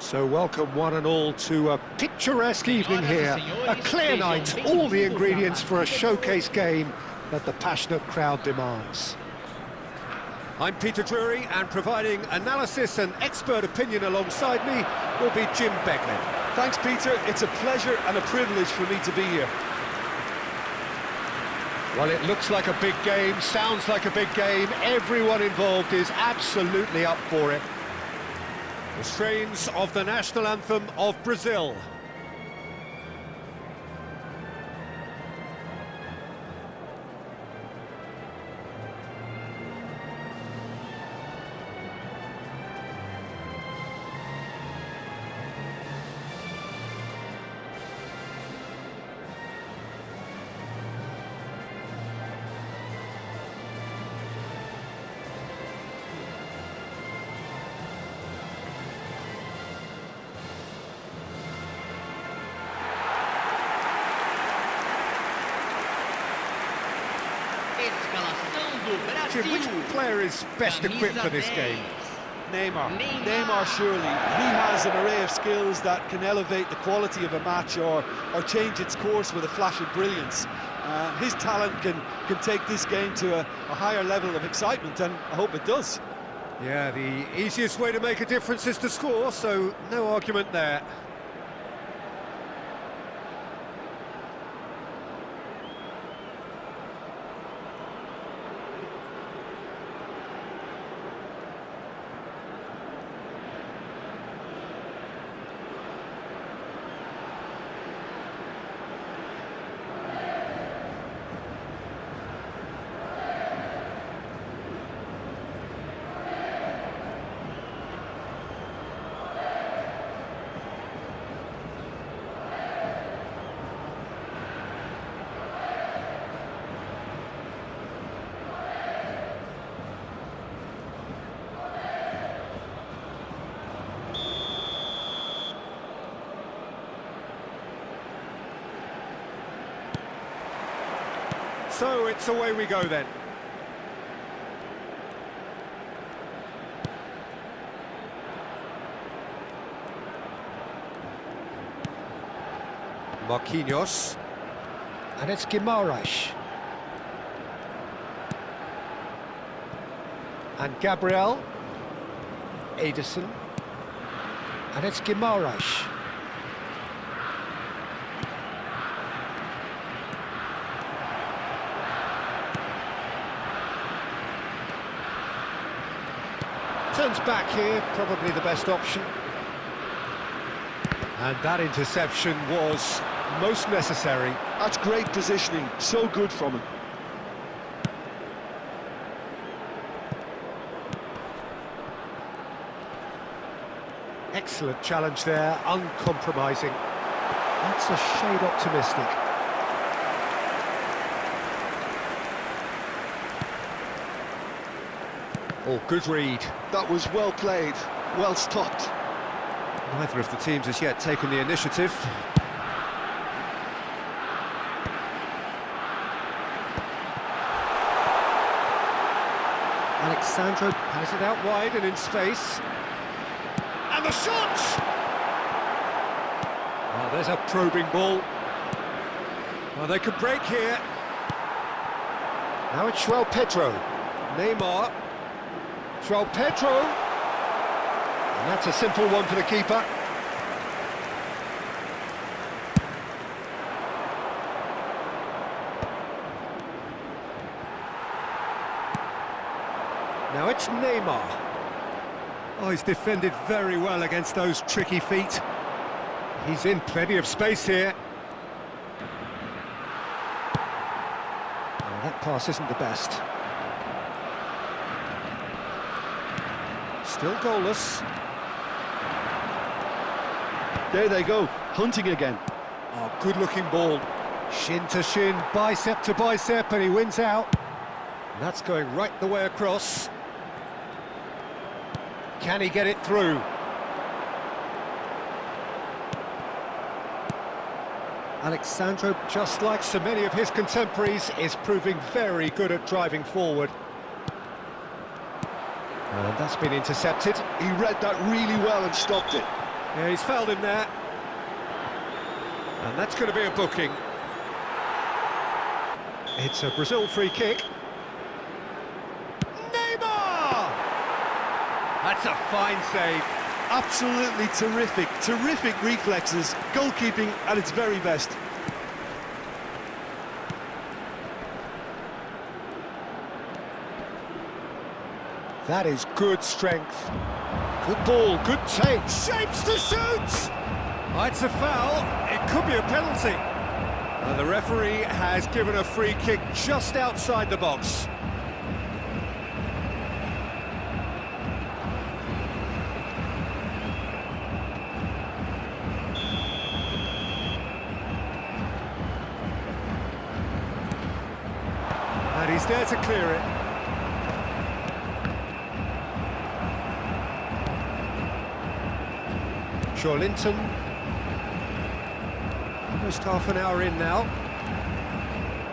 So welcome one and all to a picturesque evening here, a clear night, all the ingredients for a showcase game that the passionate crowd demands. I'm Peter Drury, and providing analysis and expert opinion alongside me will be Jim Beglin. Thanks, Peter. It's a pleasure and a privilege for me to be here. Well, it looks like a big game, sounds like a big game. Everyone involved is absolutely up for it. The strains of the national anthem of Brazil. Jim, which player is best equipped for this game? Neymar, surely. He has an array of skills that can elevate the quality of a match or change its course with a flash of brilliance. His talent can take this game to a higher level of excitement, and I hope it does. Yeah, the easiest way to make a difference is to score, so no argument there. So it's away we go then. Marquinhos. And it's Guimaraes. And Gabriel. Edison. And it's Guimaraes. Turns back here, probably the best option. And that interception was most necessary. That's great positioning, so good from him. Excellent challenge there, uncompromising. That's a shade optimistic. Oh, good read. That was well played, well stopped. Neither of the teams has yet taken the initiative. Alexandro has it out wide and in space. And the shot! Oh, there's a probing ball. Oh, they could break here. Now it's João Pedro. Neymar. João Pedro, and that's a simple one for the keeper. Now it's Neymar. Oh, he's defended very well against those tricky feet. He's in plenty of space here. Oh, that pass isn't the best. Still goalless. There they go, hunting again. Oh, good-looking ball. Shin to shin, bicep to bicep, and he wins out. And that's going right the way across. Can he get it through? Alexandro, just like so many of his contemporaries, is proving very good at driving forward. And that's been intercepted. He read that really well and stopped it. Yeah, he's fouled him there. And that's going to be a booking. It's a Brazil free kick. Neymar! That's a fine save. Absolutely terrific, terrific reflexes. Goalkeeping at its very best. That is good strength. Good ball, good take. Shapes to shoot! Oh, it's a foul. It could be a penalty. The referee has given a free kick just outside the box. And he's there to clear it. Linton. Almost half an hour in now.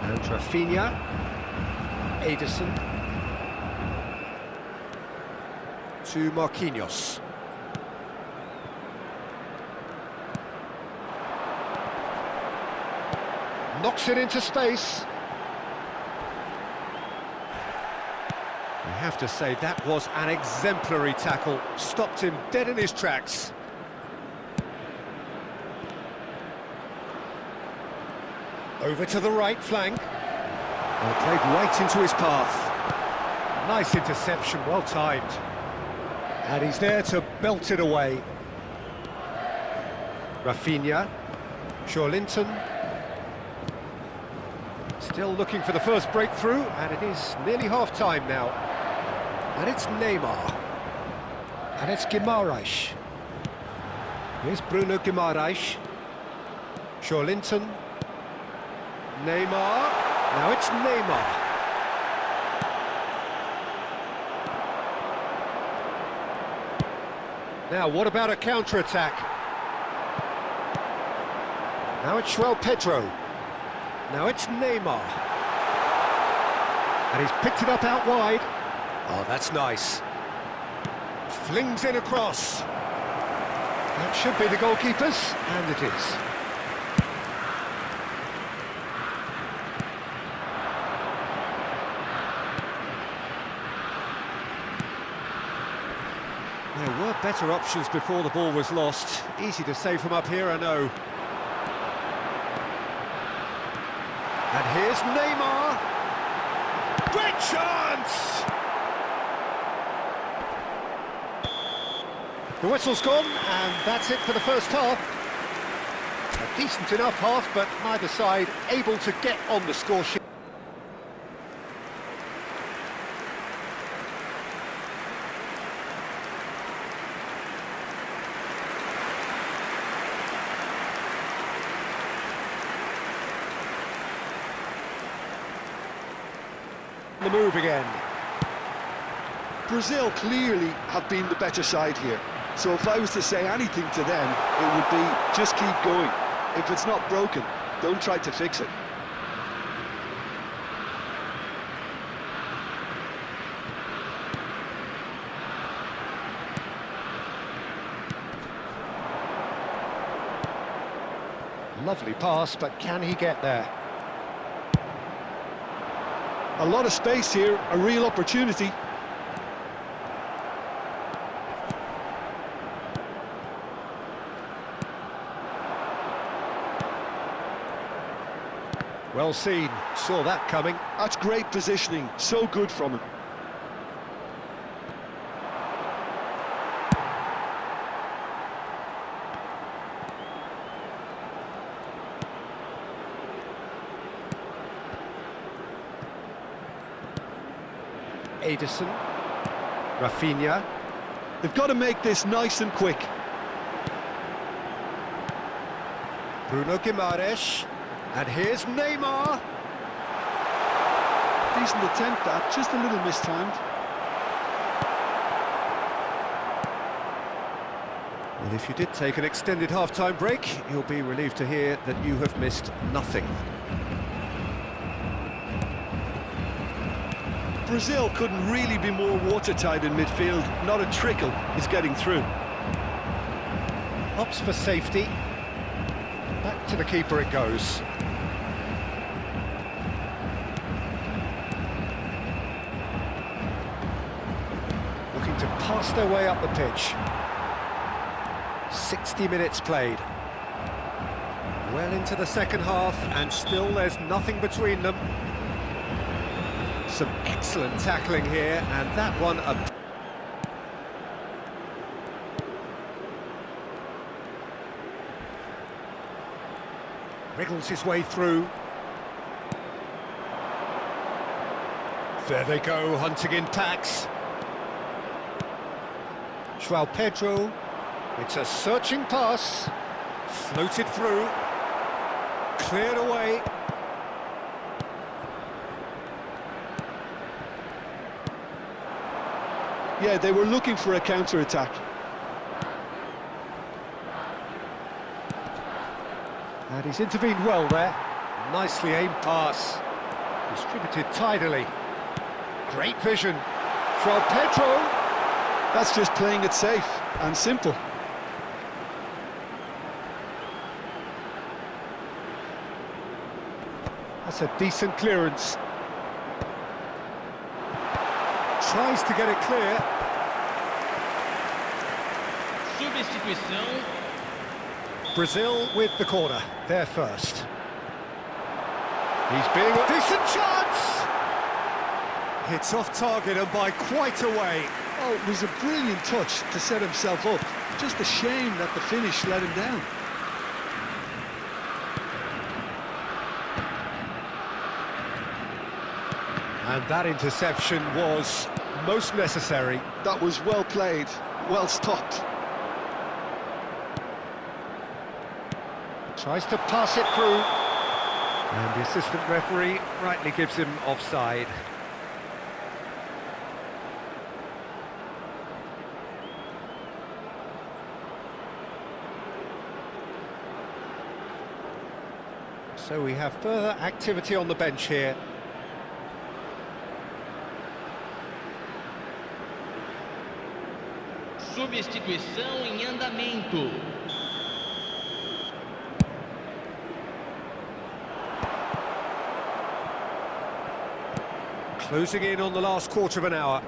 And Rafinha. Ederson. To Marquinhos. Knocks it into space. You have to say that was an exemplary tackle. Stopped him dead in his tracks. Over to the right flank. Well, played right into his path. Nice interception, well timed. And he's there to belt it away. Rafinha. Linton. Still looking for the first breakthrough, and it is nearly half-time now. And it's Neymar. And it's Guimaraes. Here's Bruno Guimaraes. Linton. Neymar, now it's Neymar. Now, what about a counter-attack? Now it's João Pedro. Now it's Neymar. And he's picked it up out wide. Oh, that's nice. Flings in across. That should be the goalkeeper's, and it is. There were better options before the ball was lost. Easy to save from up here, I know. And here's Neymar. Great chance! The whistle's gone, and that's it for the first half. A decent enough half, but neither side able to get on the score sheet. The move again. Brazil clearly have been the better side here. So if I was to say anything to them, it would be just keep going. If it's not broken, don't try to fix it. Lovely pass, but can he get there? A lot of space here, a real opportunity. Well seen, saw that coming. That's great positioning, so good from him. Ederson. Rafinha. They've got to make this nice and quick. Bruno Guimaraes. And here's Neymar. Decent attempt that, just a little mistimed. Well, if you did take an extended half-time break, you'll be relieved to hear that you have missed nothing. Brazil couldn't really be more watertight in midfield. Not a trickle is getting through. Opts for safety. Back to the keeper it goes. Looking to pass their way up the pitch. 60 minutes played. Well into the second half, and still there's nothing between them. Some excellent tackling here, and that one wriggles his way through. There they go, hunting in packs. João Pedro, it's a searching pass, floated through, cleared away. Yeah, they were looking for a counter-attack. And he's intervened well there. Nicely aimed pass. Distributed tidily. Great vision. João Pedro. That's just playing it safe and simple. That's a decent clearance. Tries to get it clear. Substituição. Brazil with the corner, they're first. He's being a decent chance! Hits off target and by quite a way. Oh, it was a brilliant touch to set himself up. Just a shame that the finish let him down. And that interception was most necessary. That was well played, well stopped. Tries to pass it through. And the assistant referee rightly gives him offside. So we have further activity on the bench here. Substituição em andamento. Closing in on the last quarter of an hour.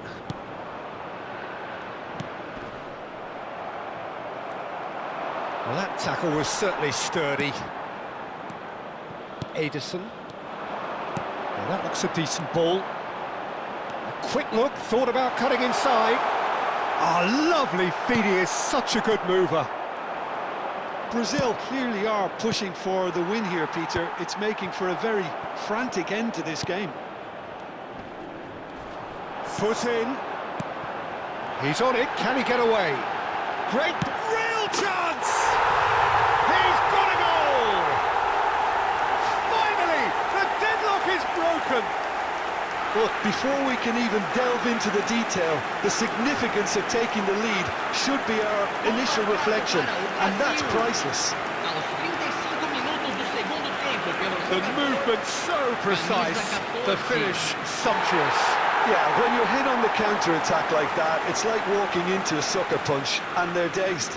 Well, that tackle was certainly sturdy. Ederson. Well, that looks a decent ball. A quick look, thought about cutting inside. Ah, lovely feed, he is such a good mover. Brazil clearly are pushing for the win here, Peter. It's making for a very frantic end to this game. Foot in. He's on it, can he get away? Great, real chance! He's got a goal! Finally, the deadlock is broken! Look, before we can even delve into the detail, the significance of taking the lead should be our initial reflection, and that's priceless. Aos 35 minutos do segundo tempo The movement so precise, the finish sumptuous. Yeah, when you're hit on the counter-attack like that, it's like walking into a sucker punch, and they're dazed.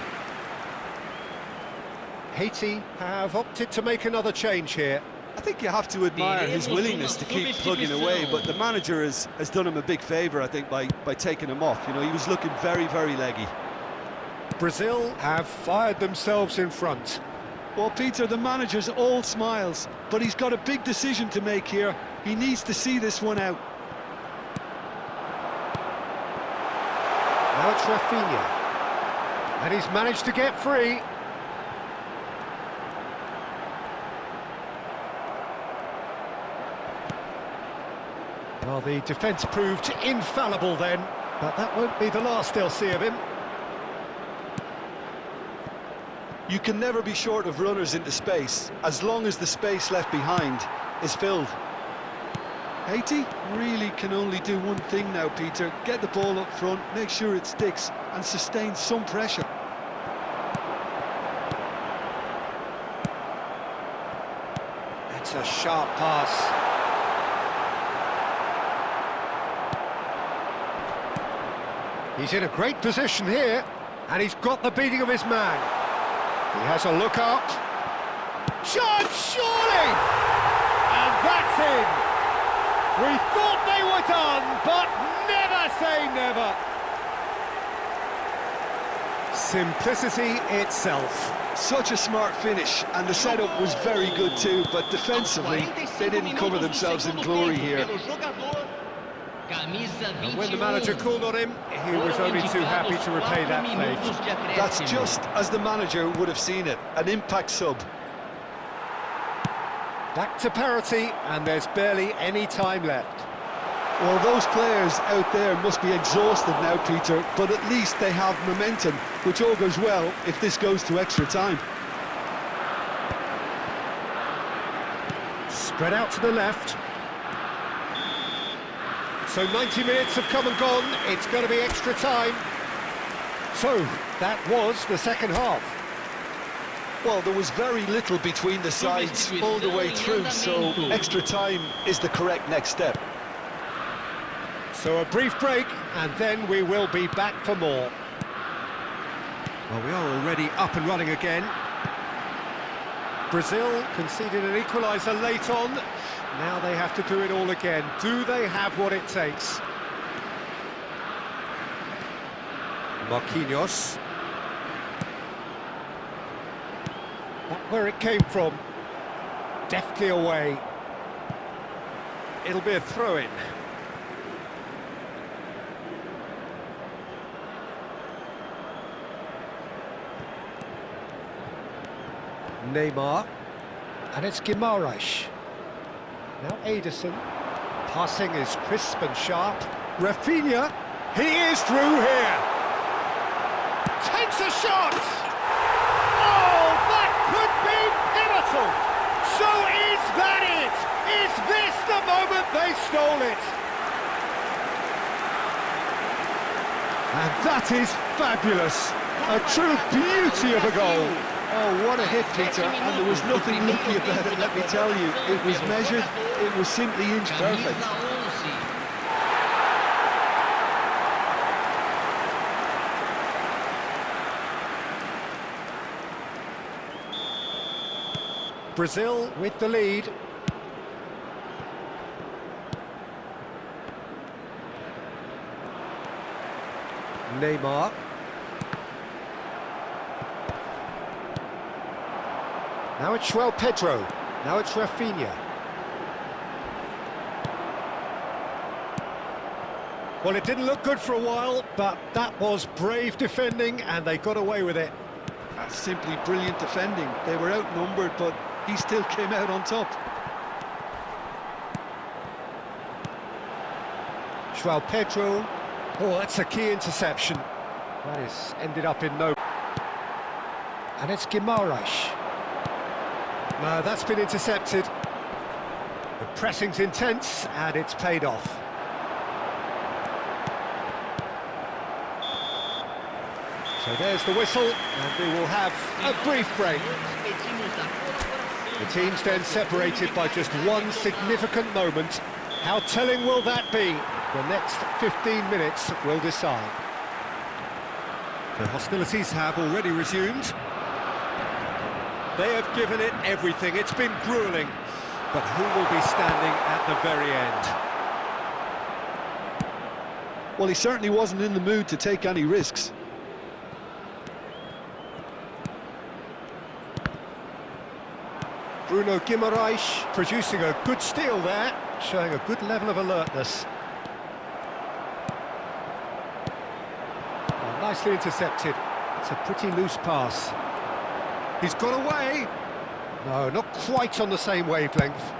Haiti have opted to make another change here. I think you have to admire his willingness to keep plugging away, but the manager has done him a big favour, I think, by taking him off. You know, he was looking very, very leggy. Brazil have fired themselves in front. Well, Peter, the manager's all smiles, but he's got a big decision to make here. He needs to see this one out. Now it's Rafinha. And he's managed to get free. Well, the defence proved infallible then, but that won't be the last they'll see of him. You can never be short of runners into space, as long as the space left behind is filled. Haiti really can only do one thing now, Peter. Get the ball up front, make sure it sticks, and sustain some pressure. It's a sharp pass. He's in a great position here, and he's got the beating of his man. He has a look up. Shot, surely! And that's in. We thought they were done, but never say never. Simplicity itself. Such a smart finish, and the setup was very good too, but defensively, they didn't cover themselves in glory here. And when the manager called on him, he was only too happy to repay that faith. That's just as the manager would have seen it, an impact sub. Back to parity, and there's barely any time left. Well, those players out there must be exhausted now, Peter, but at least they have momentum, which augurs well if this goes to extra time. Spread out to the left. So 90 minutes have come and gone, it's going to be extra time. So, that was the second half. Well, there was very little between the sides all the way through, so extra time is the correct next step. So a brief break, and then we will be back for more. Well, we are already up and running again. Brazil conceded an equaliser late on. Now they have to do it all again. Do they have what it takes? Marquinhos. Back where it came from. Deftly away. It'll be a throw-in. Neymar. And it's Guimaraes. Now Ederson. Passing is crisp and sharp. Rafinha. He is through here. Takes a shot. Oh, that could be pivotal. So is that it? Is this the moment they stole it? And that is fabulous. A true beauty of a goal. Oh, what a hit, Peter, and there was nothing lucky about it, let me tell you. It was measured, it was simply inch perfect. Brazil with the lead. Neymar. Now it's Pedro. Now it's Rafinha. Well, it didn't look good for a while, but that was brave defending, and they got away with it. That's simply brilliant defending. They were outnumbered, but he still came out on top. Pedro. Oh, that's a key interception. That is ended up in no... And it's Guimaraes. No, that's been intercepted. The pressing's intense, and it's paid off. So there's the whistle, and we will have a brief break. The teams then separated by just one significant moment. How telling will that be? The next 15 minutes will decide. The hostilities have already resumed. They have given it everything. It's been gruelling. But who will be standing at the very end? Well, he certainly wasn't in the mood to take any risks. Bruno Guimaraes producing a good steal there, showing a good level of alertness. Oh, nicely intercepted. It's a pretty loose pass. He's got away. No, not quite on the same wavelength.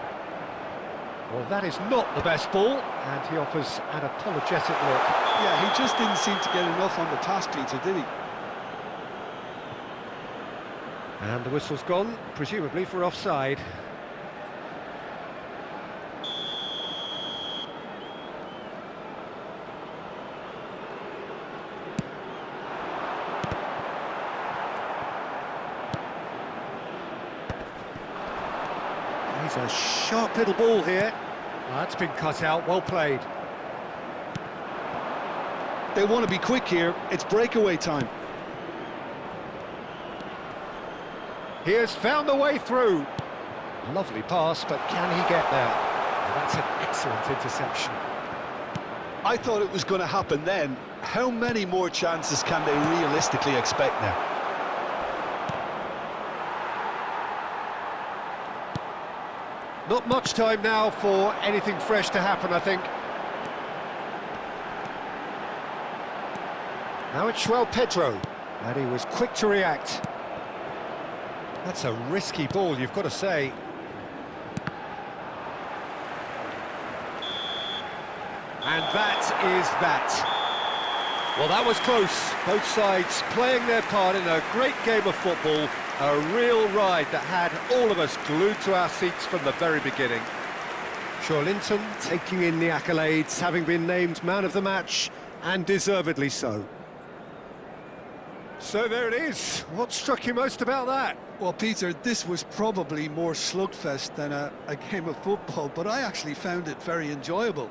Well, that is not the best ball, and he offers an apologetic look. Yeah, he just didn't seem to get enough on the pass, Peter, did he? And the whistle's gone, presumably for offside. He's a sharp little ball here. That's been cut out, well played. They want to be quick here, it's breakaway time. He has found the way through. Lovely pass, but can he get there? Well, that's an excellent interception. I thought it was going to happen then. How many more chances can they realistically expect now? Not much time now for anything fresh to happen, I think. Now it's Pedro, and he was quick to react. That's a risky ball, you've got to say. And that is that. Well, that was close. Both sides playing their part in a great game of football. A real ride that had all of us glued to our seats from the very beginning. Linton taking in the accolades, having been named man of the match, and deservedly so. So there it is. What struck you most about that? Well, Peter, this was probably more slugfest than a game of football, but I actually found it very enjoyable.